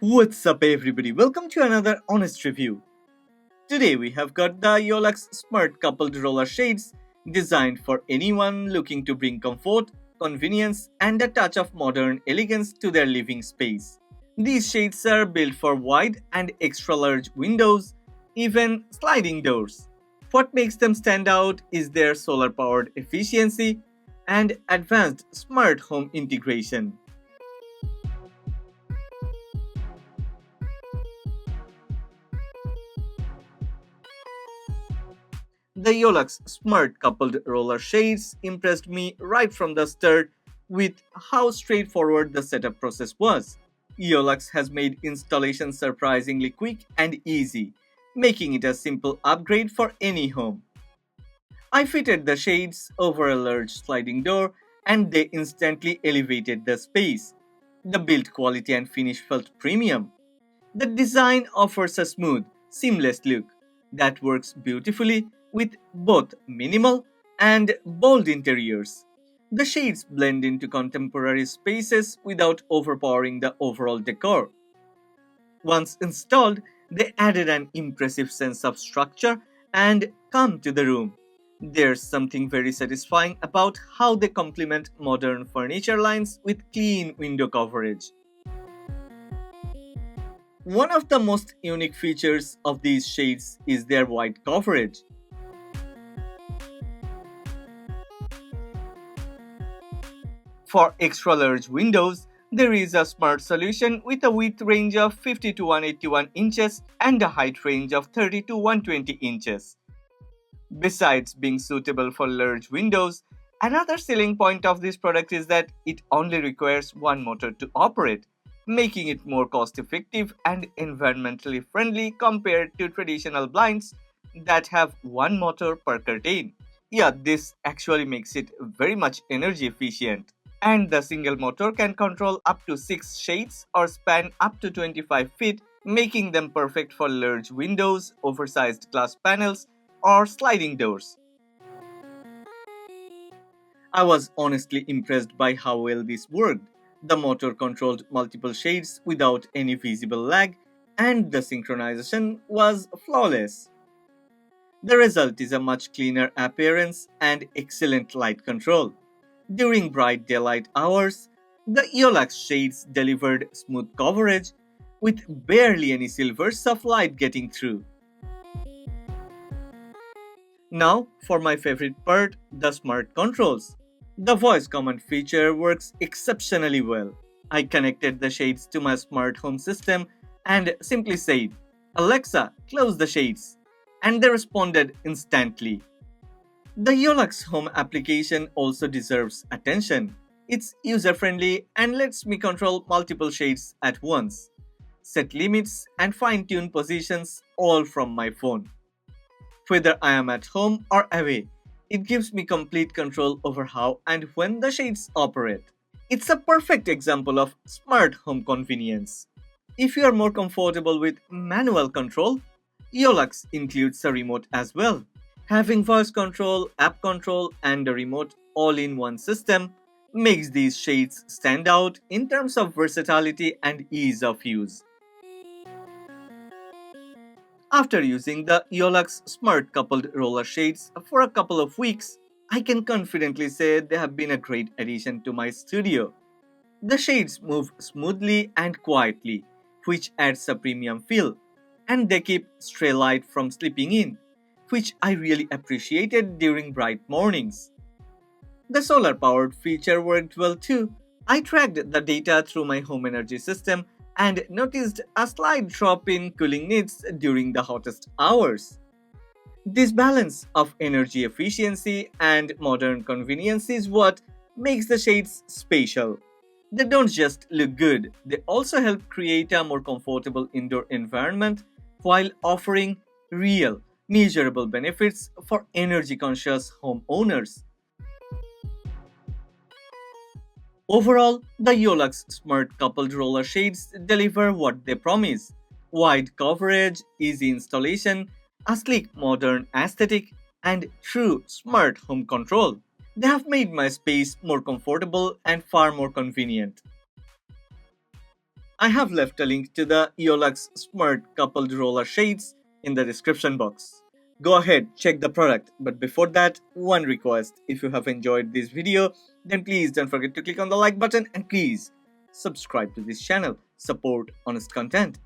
What's up, everybody? Welcome to another honest review. Today we have got the Yoolax Smart Coupled Roller Shades designed for anyone looking to bring comfort, convenience, and a touch of modern elegance to their living space. These shades are built for wide and extra large windows, even sliding doors. What makes them stand out is their solar powered efficiency and advanced smart home integration. The Yoolax Smart Coupled Roller Shades impressed me right from the start with how straightforward the setup process was. Yoolax has made installation surprisingly quick and easy, making it a simple upgrade for any home. I fitted the shades over a large sliding door and they instantly elevated the space. The build quality and finish felt premium. The design offers a smooth, seamless look that works beautifully with both minimal and bold interiors. The shades blend into contemporary spaces without overpowering the overall decor. Once installed, they added an impressive sense of structure and calm to the room. There's something very satisfying about how they complement modern furniture lines with clean window coverage. One of the most unique features of these shades is their wide coverage. For extra large windows, there is a smart solution with a width range of 50 to 181 inches and a height range of 30 to 120 inches. Besides being suitable for large windows, another selling point of this product is that it only requires one motor to operate, making it more cost effective and environmentally friendly compared to traditional blinds that have one motor per curtain. Yeah, this actually makes it very much energy efficient. And the single motor can control up to 6 shades or span up to 25 feet, making them perfect for large windows, oversized glass panels, or sliding doors. I was honestly impressed by how well this worked. The motor controlled multiple shades without any visible lag, and the synchronization was flawless. The result is a much cleaner appearance and excellent light control. During bright daylight hours, the Yoolax shades delivered smooth coverage with barely any silvers of light getting through. Now, for my favorite part, the smart controls. The voice command feature works exceptionally well. I connected the shades to my smart home system and simply said, Alexa, close the shades. And they responded instantly. The Yoolax Home application also deserves attention. It's user friendly and lets me control multiple shades at once, set limits, and fine tune positions all from my phone. Whether I am at home or away, it gives me complete control over how and when the shades operate. It's a perfect example of smart home convenience. If you are more comfortable with manual control, Yoolax includes a remote as well. Having voice control, app control, and a remote all in one system makes these shades stand out in terms of versatility and ease of use. After using the Yoolax Smart Coupled Roller Shades for a couple of weeks, I can confidently say they have been a great addition to my studio. The shades move smoothly and quietly, which adds a premium feel, and they keep stray light from slipping in, which I really appreciated during bright mornings. The solar powered feature worked well too. I tracked the data through my home energy system and noticed a slight drop in cooling needs during the hottest hours. This balance of energy efficiency and modern convenience is what makes the shades special. They don't just look good, they also help create a more comfortable indoor environment while offering real, measurable benefits for energy conscious homeowners. Overall, the Yoolax Smart Coupled Roller Shades deliver what they promise: wide coverage, easy installation, a sleek modern aesthetic, and true smart home control. They have made my space more comfortable and far more convenient. I have left a link to the Yoolax Smart Coupled Roller Shades in the description box. Go ahead, check the product. But before that, one request. If you have enjoyed this video, then please don't forget to click on the like button and please subscribe to this channel. Support honest content.